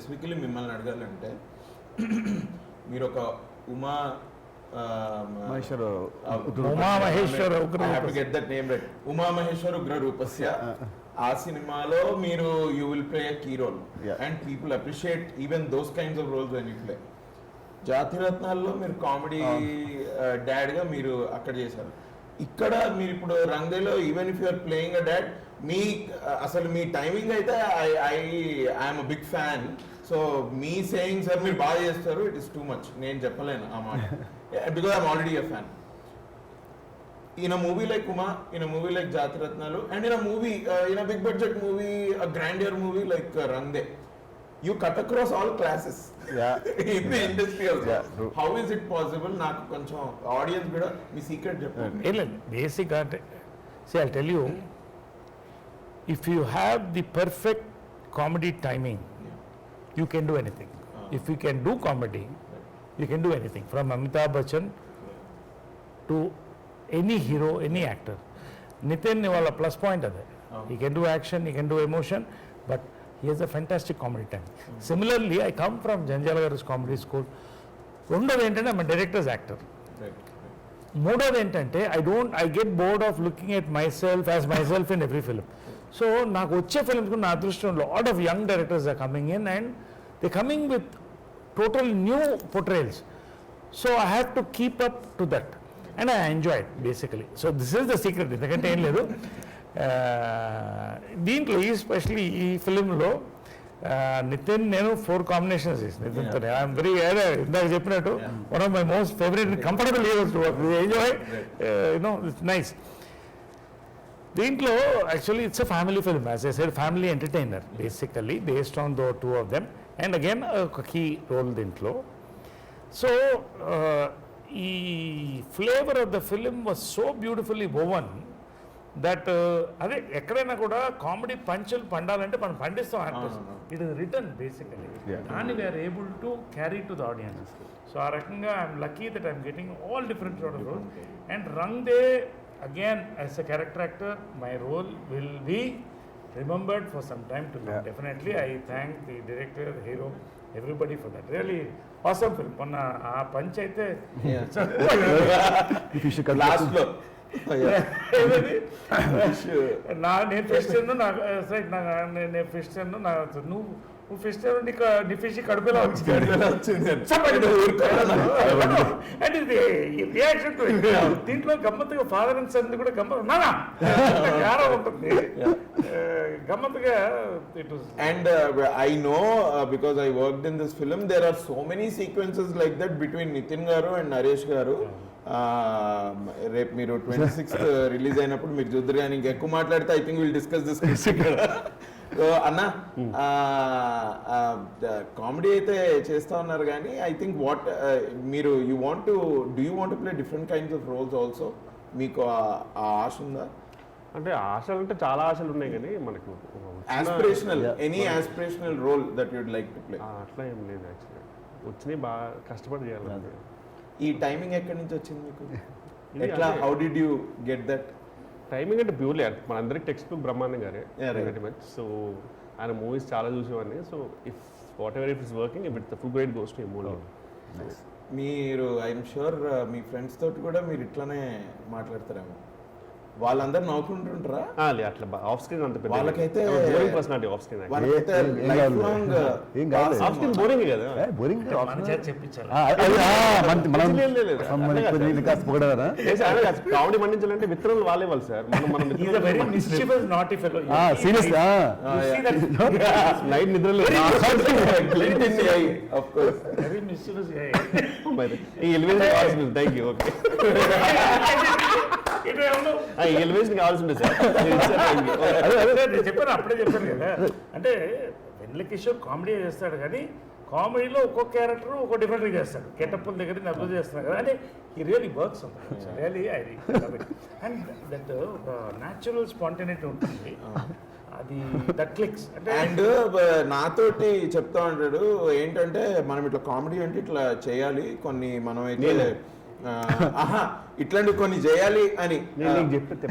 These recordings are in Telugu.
స్పెసిఫికలీ మిమ్మల్ని అడగాలంటే మీరు ఒక ఉమా మహేశ్వర ఉగ్ర రూపస్య ఆ సినిమాలో మీరు you will play a key role and people appreciate even those kinds of roles when you play. జాతిరత్నాల్లో మీరు కామెడీ డాడ్ గా మీరు అక్కడ చేశారు. ఇక్కడ మీరు ఇప్పుడు రంగేలో even if you are playing a dad మీ అసలు మీ టైమింగ్ అయితే I'm a big fan. So మీ సేయింగ్ సార్ మీరు బాగా చేస్తారు ఇట్ ఇస్ టూ మచ్, నేను చెప్పలేను ఆ మాట because I'm already a fan. In a movie like Uma, in a movie like Jatiratnalu, and in a movie, in a big budget movie, a grandeur movie like Rangde, you cut across all classes in the industry also. How is it possible? నాకు కొంచెం ఆడియన్స్ కూడా మీ సీక్రెట్ చెప్పండి. బేసిక్ అంటే see I'll tell you, if you have the perfect comedy timing, you can do anything. If you can do comedy, you can do anything, from Amitabh Bachchan to any hero, any actor. Nitin wala plus point ade. He can do action, he can do emotion, but he has a fantastic comedy time. Similarly, I come from Janjala Garu's comedy school. రెండోది ఏంటంటే I'm a director's actor. మూడోది ఏంటంటే I get bored of looking at myself as myself in every film. So నాకు వచ్చే ఫిల్మ్స్ నా అదృష్టం lot of young directors are coming in and they're coming with total new portrayals. So I have to keep up to that. And I enjoy it basically. So this is the secret. ఎందుకంటే ఏం లేదు, దీంట్లో ఎస్పెషలీ ఈ ఫిలింలో నితిన్ నేను 4 కాంబినేషన్స్ చేసిన నితిన్తో. ఐఎమ్ వెరీ ఇందాక చెప్పినట్టు one of my most favourite comfortable heroes to work. Enjoy it's nice. దీంట్లో actually it's a family film, as I said family entertainer basically based on the 2 of them. And again ఒక కీ రోల్ దీంట్లో. సో ఈ flavour of the film was so beautifully woven that అదే ఎక్కడైనా కూడా కామెడీ పంచులు పండాలంటే మనం పండిస్తాం actors. It is return basically, దాన్ని we are able to carry to the audience. So ఆ రకంగా I'm lucky that I'm getting all different sort of roles. And Rang De again as a character actor my role will be remembered for some time to come. Definitely I thank the director, hero, everybody for that. Really awesome film. Monna aa punch aithe last lo నా నేను ఫిష్ తిన్ను, నా సైడ్ నేను ఫిష్ తిన్ను, నా నువ్వు ఫిష్ తిన్ను, నీ ఫిష్ కడుపులో వచ్చింది అండ్ ఇది రియాక్షన్ టు ఇట్. దీంట్లో గమ్మత్తుగా ఫాదర్ అండ్ సన్ కూడా గమ్మత్ నానా గారం ఉంటుంది గమ్మత్తుగా. And I know because I worked in this film, there are so many sequences like that between Nitin garu and Naresh garu. రేపు మీరు 26th రిలీజ్ అయినప్పుడు మీరు చూద్దరు, కానీ ఇంకెక్కువ మాట్లాడితే I think will discuss this ఇక్కడ. అన్న కామెడీ అయితే చేస్తూ ఉన్నారు, కానీ ఐ థింక్ వాట్ మీరు you want to play different kinds of roles also. మీకు ఆ ఆశ ఉందా? అంటే ఆశలు అంటే చాలా ఆశలు ఉన్నాయి, కానీ మనకు any aspirational role that you'd like to play? అట్లా ఏం లేదు యాక్చువల్లీ, వచ్చినాయి బాగా కష్టపడి చేయాలి. ఈ టైమింగ్ ఎక్కడి నుంచి వచ్చింది మీకు? ఎట్లా, how did you get that timing? అంటే ప్యూర్లీ మనందరికి టెక్స్ట్ బుక్ బ్రహ్మానందం గారే వెరీ మచ్. సో ఆయన మూవీస్ చాలా చూసేవాడిని. So if what ever if it's working, if it the full great goes to movie. మీరు ఐఎమ్ షూర్ మీ ఫ్రెండ్స్ తోటి కూడా మీరు ఇట్లానే మాట్లాడతారేమో, వాళ్ళందరూ నవ్వుకుంటుంటారా? అట్లా ఆఫ్ స్క్రీన్ అంత పెద్ద వాళ్ళకైతే boring personality off screen. Off screen boring కదా, బోరింగ్ చెప్పించాలి. కామెడీ పండించాలంటే మిత్రులు వాళ్ళే వాళ్ళు సార్. మనం నైట్ నిద్రలు థ్యాంక్ యూ. ఓకే ఎలివేషన్ కావాల్సి ఉంటుంది సార్. చెప్పాను అప్పుడే చెప్పాను కదా. అంటే వెన్నెల కిషోర్ కామెడీ చేస్తాడు, కానీ కామెడీలో ఒక్కొక్క క్యారెక్టర్ ఒక్కో డిఫరెంట్గా చేస్తాడు. గెటప్పుల దగ్గర నుంచి అబ్జర్వ్ చేస్తున్నాడు కదా, అంటే ఈ really works really I and that natural spontaneity ఉంటుంది, అది దట్ క్లిక్స్. అంటే అండ్ నాతోటి చెప్తా ఉంటాడు ఏంటంటే, మనం ఇట్లా కామెడీ అంటే ఇట్లా చేయాలి, కొన్ని మనం అయితే ఇట్లాంటివి కొన్ని చేయాలి అని నేను నీకు చెప్తే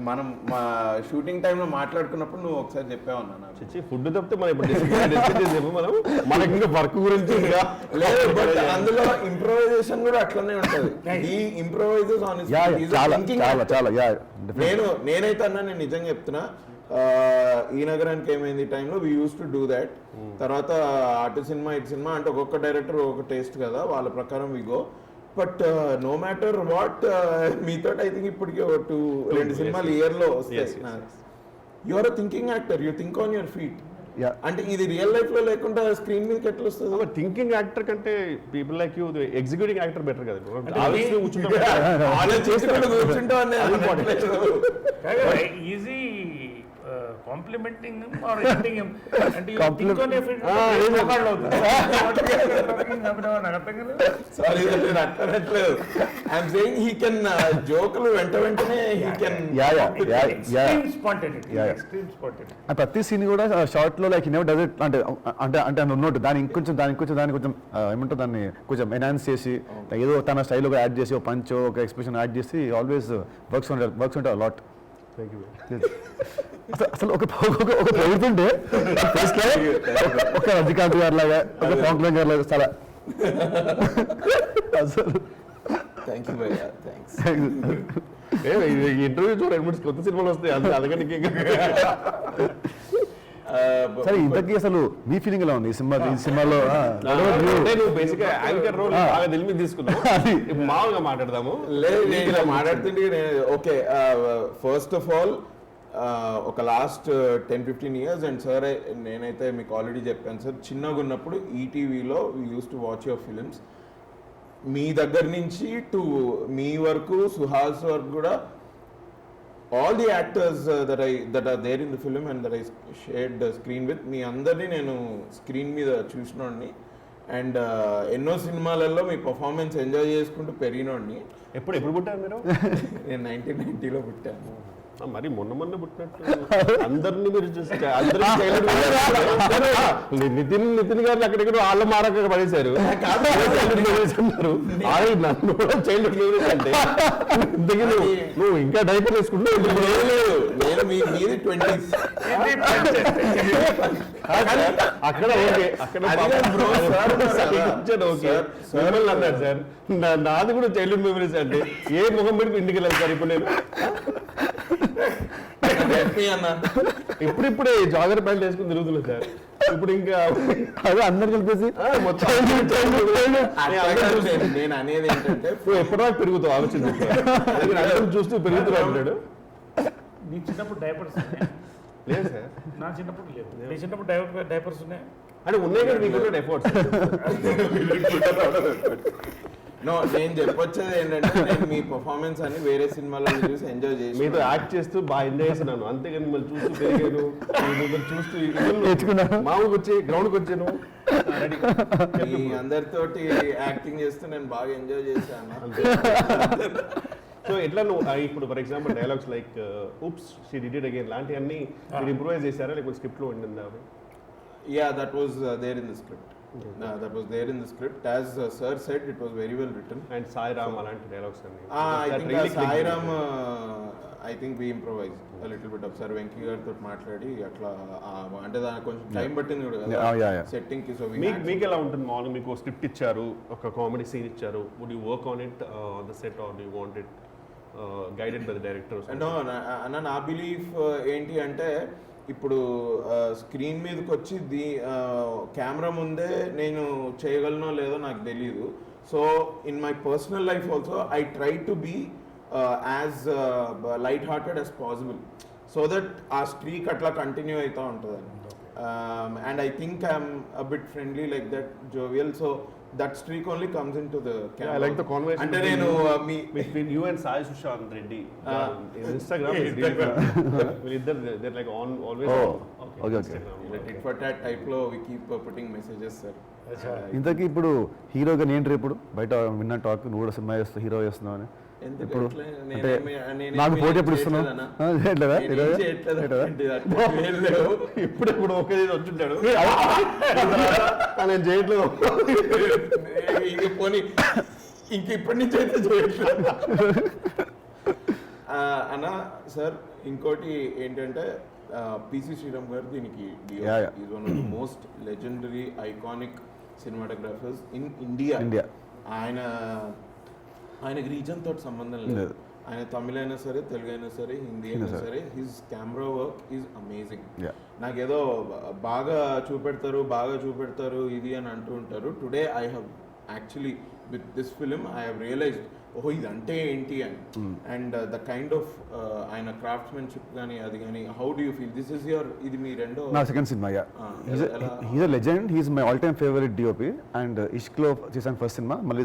మనం మా షూటింగ్ టైంలో మాట్లాడుకున్నప్పుడు నువ్వు ఒకసారి చెప్పావు అన్న నాకు. చచ్చి ఫుడ్ తప్పితే మనం ఇప్పుడు డిస్కస్ మనం మనకి ఇంకా వర్క్ గురించి ఇంకా లేదు బట్ అందులో ఇంప్రూవైజేషన్ కూడా అట్లనే ఉంటది. ఈ ఇంప్రూవైజెస్ ఆన్ నేనైతే అన్నా, నేను నిజంగా చెప్తున్నా, ఈ నగరానికి ఏమైంది టైంలో we use to do that. తర్వాత అటు సినిమా ఇటు సినిమా అంటే ఒక్కొక్క డైరెక్టర్ ఒక్కొక్క టేస్ట్ కదా, వాళ్ళ ప్రకారం we go. But no matter what మీతో ఐ థింక్ ఇప్పటికి రెండు సినిమాలు ఇయర్ లో వస్తాయి. You are thinking actor, you think on your feet. అంటే ఇది రియల్ లైఫ్ లో లేకుండా స్క్రీన్ మీదకి ఎట్లా వస్తుంది? థింకింగ్ యాక్టర్ కంటే people like you executing actor better కదా. Is he complimenting him or ending him, and you think on your feet. Sorry, I'm saying he can joke వెంటనే he can extreme spontaneity. Extreme spontaneity. ప్రతి సీన్ కూడా షార్ట్ లో లైక్ నెవర్ డస్ ఇట్ అంటే అంటే అంటే ఉన్నట్టు దాని కొంచెం ఏమంటారు దాన్ని కొంచెం ఎన్హాన్స్ చేసి ఏదో తన స్టైల్ ఒక యాడ్ చేసి ఒక పంచ్ ఒక ఎక్స్ప్రెషన్ యాడ్ చేసి ఆల్వేస్ వర్క్స్ ఉంటారు లాట్. అసలు ఒక ప్రభుత్వంటే ఒక రజనీకాంత్ గారి లాగా ఒక పవన్ కళ్యాణ్ గారి లాగా చాలా అసలు ఇంటర్వ్యూ చూడ కొత్త సినిమాలు వస్తాయి అందుకని సరే ఇంతకీ అసలు మీ ఫీలింగ్ ఎలా ఉంది ఈ సినిమాలో? నువ్వు బేసిక్ యాంకర్ రోల్ బాగా తెలిమి తీసుకున్నావు, మామూలుగా మాట్లాడదాము. లేదు ఇలా మాట్లాడుతుంటే ఓకే, ఫస్ట్ ఆఫ్ ఆల్ ఒక లాస్ట్ 10-15 years అండ్ సార్ నేనైతే మీకు ఆల్రెడీ చెప్పాను సార్, చిన్నగా ఉన్నప్పుడు ఈటీవీలో we use to watch your films. మీ దగ్గర నుంచి టు మీ వరకు సుహాస్ వరకు కూడా all the actors that are there in the film and that I shared the screen with, మీ అందరినీ నేను స్క్రీన్ మీద చూసినోడిని అండ్ ఎన్నో సినిమాలలో మీ పర్ఫార్మెన్స్ ఎంజాయ్ చేసుకుంటూ పెరిగినోడిని. ఎప్పుడు పుట్టారు మీరు? నేను 1990లో పుట్టాను. మరి మొన్న పుట్టినట్టు అందరినీ మీరు నితిన్ గారిని అక్కడెక్కడ వాళ్ళ మారక పడేశారు. నన్ను కూడా చైల్డ్హుడ్ మెమరీస్ అంటే నువ్వు ఇంకా డైపర్ వేసుకుంటూ నేను మీది 20s అక్కడ ఓకే అక్కడ ఓకే అన్నాడు సార్. నాది కూడా చైల్డ్హుడ్ మెమరీస్ అంటే ఏ ముఖం పెట్టి ఇంటికి వెళ్ళాను సార్. ఇప్పుడు నేను ఇప్పుడిప్పుడే జాగర్ ప్యాంట్ వేసుకుని తిరుగుతున్నా సార్. ఇప్పుడు ఇంకా అదే అందరు కలిపేసి నేను అనేది ఏంటంటే ఎప్పటిదాకా పెరుగుతావు ఆలోచన చూస్తూ పెరుగుతున్నా అంటాడు. నీ చిన్నప్పుడు డైపర్స్ లేదు సార్, నా చిన్నప్పుడు లేదు. నీ చిన్నప్పుడు డైపర్స్ ఉన్నాయి అంటే ఉన్నాయి కదా మీకు ఎఫర్ట్స్. నో నేను చెప్పొచ్చేది ఏంటంటే నేను మీ పర్ఫార్మెన్స్ అని వేరే సినిమాలో చూసి ఎంజాయ్ చేసి మీతో యాక్ట్ చేస్తూ బాగా ఎంజాయ్ చేస్తున్నాను. అంతేగాని మిమ్మల్ని చూస్తూ పెరిగాను, మిమ్మల్ని చూస్తూ మామూలుగా వచ్చి గ్రౌండ్కి వచ్చాను. మీ అందరితోటి యాక్టింగ్ చేస్తూ నేను బాగా ఎంజాయ్ చేశాను. సో ఎట్లా నువ్వు ఇప్పుడు for example dialogues like oops she did it again లాంటివన్నీ మీరు ఇంప్రూవైజ్ చేశారా లేకపోతే స్క్రిప్ట్లో ఉండిందా? Yeah, that was there in the script. That was there in the script. As sir said, it was very well written. And Sai Ram అలాంటి డైలాగ్స్ అన్ని I think Sai Ram I think we improvised a little bit of Sir Venki గారితో మాట్లాడి అట్లా అంటే దానికి కొంచెం టైం పట్టింది కూడా కదా సెట్టింగ్ కి. సో మీకు ఎలా ఉంటుంది మామూలుగా మీకు స్క్రిప్ట్ ఇచ్చారు, ఒక కామెడీ సీన్ ఇచ్చారు, would you work on it on the set or do you want it guided by the director? అన్న నా బిలీఫ్ ఏంటి అంటే ఇప్పుడు స్క్రీన్ మీదకి వచ్చి కెమెరా ముందే నేను చేయగలనో లేదో నాకు తెలియదు. So in my personal life also I try to be as light hearted as possible so that ఆ స్ట్రీక్ అట్లా కంటిన్యూ అవుతూ ఉంటుంది. And I think I'm a bit friendly like that jovial. So that streak only comes into the camera. Yeah, I like the conversation అంటే నేను between you and Sai Sushant Reddy in Instagram. They're like on always okay tit for tat type లో we keep putting messages sir. ఇంతకీ ఇప్పుడు హీరోగా నేను రేపు బయట విన్న టాక్ నువ్వు కూడా సినిమా చేస్తావు, హీరో చేస్తున్నావు అని. ఇప్పుడు అంటే నాకు పోటీ ఎప్పుడు ఇస్తున్నావు? ఇప్పుడు ఒకే వచ్చింటాడు నేను చేయట్లేదు. పోనీ ఇంక ఇప్పటి నుంచి అయితే చేయట్లేదు. అన్న సార్ ఇంకోటి ఏంటంటే పిసి శ్రీరామ్ గారు దీనికి is one of the most legendary iconic cinematographers in India. ఆయనకి రీజన్ తోటి సంబంధం లేదు. ఆయన తమిళ అయినా సరే, తెలుగు అయినా సరే, హిందీ అయినా సరే, his camera work is amazing. నాకేదో బాగా చూపెడతారు ఇది అని అంటూ ఉంటారు. Today I have actually with this film I have realised ఓహో ఇదంటే ఏంటి అని. అండ్ ద కైండ్ ఆఫ్ ఆయన క్రాఫ్ట్స్మెన్షిప్ కానీ అది కానీ how do you feel this is your ఇది మీ రెండో నా సెకండ్ సినిమా. He's a legend, he's my all time favourite DOP. And ఇష్క్లో చేశాను ఫస్ట్ సినిమా, మళ్ళీ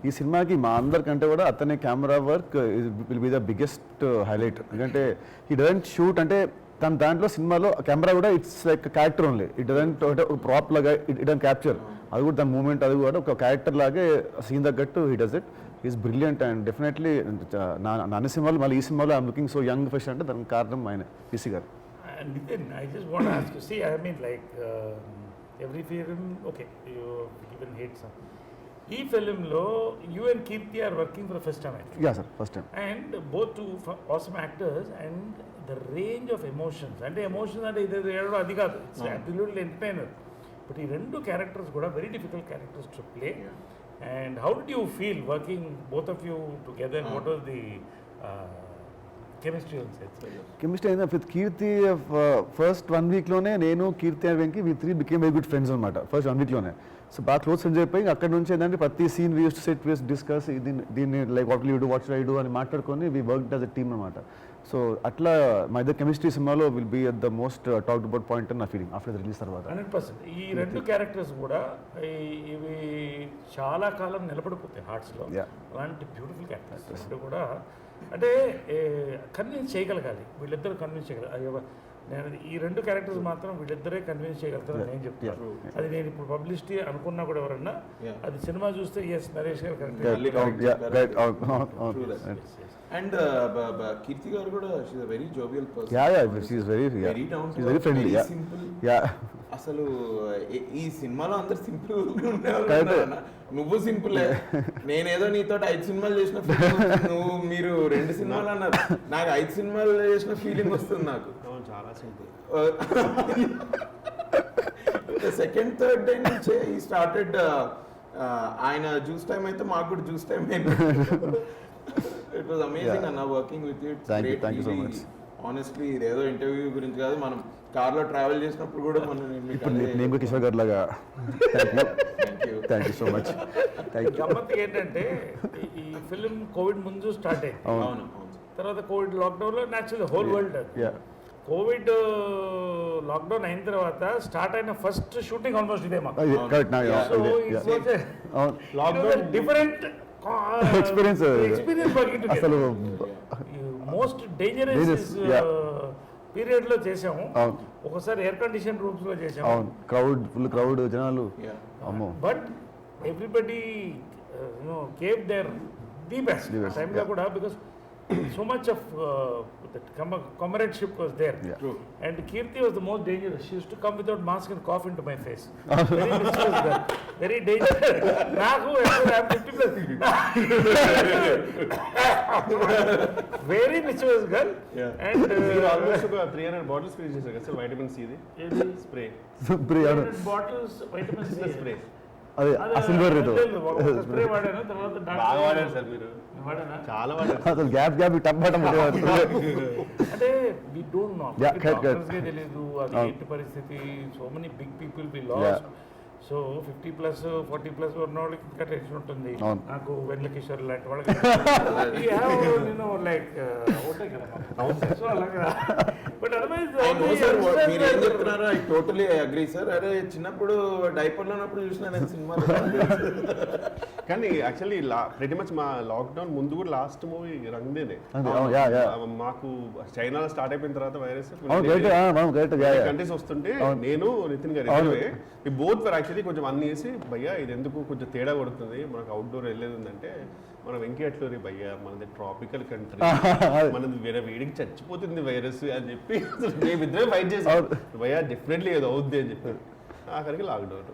ఈ సినిమాకి మా అందరికంటే కూడా అతని camera work will be the biggest highlight. ఎందుకంటే హీ డజంట్ షూట్ అంటే తన దాంట్లో సినిమాలో కెమెరా కూడా it's like character only. It doesn't ఒక ప్రాప్ లాగా ఇట్ డజంట్ క్యాప్చర్. అది కూడా దాని మూమెంట్ అది కూడా ఒక క్యారెక్టర్ లాగే సీన్ తగ్గట్టు he does it. Is brilliant and definitely నా సినిమాలో మళ్ళీ ఈ సినిమాలో I'm looking so young fresh అంటే దానికి కారణం ఆయన పిసి గారు. And Nitin, I just want to ask you, see, I mean, like, every film, okay, you even hate some. ఈ ఫిలింలో you and Keerthy are working for first time. Yeah sir, first time. And both two awesome actors and the range of emotions, అంటే ఎమోషన్స్ అంటే ఇది ఏడో అది కాదు, ఇట్స్ అబ్సల్యూట్లీ ఎంటర్టైనర్. బట్ ఈ రెండు క్యారెక్టర్స్ కూడా very difficult characters to play. And how did you feel working both of you together? What was the chemistry on set? Chemistry అయిందా విత్ కీర్తి? ఫస్ట్ 1 వీక్లోనే నేను, Keerthy and Venky we 3 became very good friends అనమాట ఫస్ట్ 1 వీక్లోనే. సో బాగా క్లోజ్ ఫ్రెండ్స్ అయిపోయి అక్కడ నుంచి ఏంటంటే ప్రతి scene we use to set వీస్ డిస్కస్ దీన్ని like what will you do, what should I do అని మాట్లాడుకొని we work as a team అనమాట. సో అట్లా మా ఇద్దరు కెమిస్ట్రీ సినిమాలో will be at the most talked about point అని నా ఫీలింగ్ ఆఫ్టర్ ద రిలీజ్ తర్వాత. 100%. ఈ రెండు క్యారెక్టర్స్ కూడా ఇవి చాలా కాలం నిలబడిపోతాయి హార్ట్స్లో. అలాంటి బ్యూటిఫుల్ క్యారెక్టర్స్ రెండు కూడా అంటే కన్విన్స్ చేయగలగాలి, వీళ్ళిద్దరు కన్విన్స్ చేయగలగాలి. నేను ఈ రెండు క్యారెక్టర్స్ మాత్రం వీళ్ళిద్దరే కన్విన్స్ చేయగలుగుతారని నేను చెప్తాను. అది నేను ఇప్పుడు పబ్లిసిటీ అనుకున్నా కూడా ఎవరన్నా అది సినిమా చూస్తే ఎస్ నరేష్ గారు కరెక్ట్. అండ్ కీర్తి గారు కూడా she is a very jovial person. She is very friendly, simple. Yeah అసలు ఈ సినిమాలో అందరు సింపుల్ ఉండేవాళ్ళు. నువ్వు సింపులే, నేనేదో నీతో 5 సినిమాలు చేసిన నువ్వు మీరు 2 సినిమాలు అన్నారు. నాకు 5 సినిమాలు చేసిన ఫీలింగ్ వస్తుంది నాకు. చాలా సింపుల్. సెకండ్ థర్డ్ డే నుంచే ఈ స్టార్టెడ్. ఆయన జ్యూస్ టైం అయితే మాకు కూడా జ్యూస్ టైం అయింది. ఇట్ వాజ్ అమేజింగ్ అన్న working with you. Thank you so much. Honestly ఇదేదో ఇంటర్వ్యూ గురించి కాదు, మనం కార్లో ట్రావెల్ చేసినప్పుడు కూడా మనం నేను కిషోర్ గారు లాగా. Thank you so much. గమ్మత్తు ఏంటంటే ఈ ఫిలిం కోవిడ్ ముందు స్టార్ట్ అయింది. అవును. తర్వాత కోవిడ్ లాక్డౌన్లో natural whole world covid lockdown అయిన తర్వాత స్టార్ట్ అయిన ఫస్ట్ షూటింగ్ ఆల్మోస్ట్ ఇదే మాకు. డిఫరెంట్ ఎక్స్పీరియన్స్ అసలు మోస్ట్ డేంజరస్ పీరియడ్ లో చేసాము. ఒకసారి ఎయిర్ కండిషన్ రూమ్స్ లో చేసాము. ఫుల్ క్రౌడ్ జనాలు. But everybody gave their the best టైంలో కూడా, because so much of that comradeship was there. True. And Kirti was the most dangerous. She used to come without mask and cough into my face. Very mischievous girl. Very dangerous. Naku, I'm 50 plus. Very mischievous girl. Yeah. And మీరు ఆల్మోస్ట్ ఒక 300 బాటిల్స్ ఫినిష్ చేశారు కదా sir vitamin C spray. 300 bottles vitamin C spray. అదే సిల్వర్ రేట్ స్ప్రే వాడాను. తర్వాత బాగా వాడారు సార్ మీరు. వాడానా? చాలా వాడారు. అసలు గ్యాప్ టప్పటం అంటే వి డోంట్ నో, డాక్టర్స్కే తెలీదు అది ఏంటి పరిస్థితి. So many big people we lost. So 50 plus 40 plus ఉన్న వాళ్ళకి ఇంకా టెన్షన్ ఉంటుంది. నాకు వెన్నకిషోర్ లాంటి వాళ్ళకి నేను లైక్ ఉంటాయి కదా. సో అలాగా. బట్ అదర్వైజ్ మీరు ఏం చెప్తున్నారో ఐ టోటలీ అగ్రీ సార్. అరే చిన్నప్పుడు డైపర్లో ఉన్నప్పుడు చూసిన నేను సినిమా. కానీ యాక్చువల్లీ ప్రతి మచ్ మా లాక్డౌన్ ముందు కూడా లాస్ట్ మూవీ రంగ్దేనే. మాకు చైనాలో స్టార్ట్ అయిపోయిన తర్వాత వైరస్ కంట్రీస్ వస్తుంటే నేను నితిన్ గారు బోత్ వర్ యాక్చువల్లీ కొంచెం అన్ని వేసి భయ్యా ఇది ఎందుకు కొంచెం తేడా కొడుతుంది, మనకు అవుట్డోర్ వెళ్ళేది ఉందంటే మనం వెంకీ అట్లూరి భయ్యా మనది ట్రాపికల్ కంట్రీ, మనది వేరే వేడికి చచ్చిపోతుంది వైరస్ అని చెప్పి మేమిద్దరే ఫైట్ చేసాం. భయ్యా డెఫినెట్లీ ఏదో అవుద్ది అని చెప్పి ఆఖరికి లాక్డౌన్.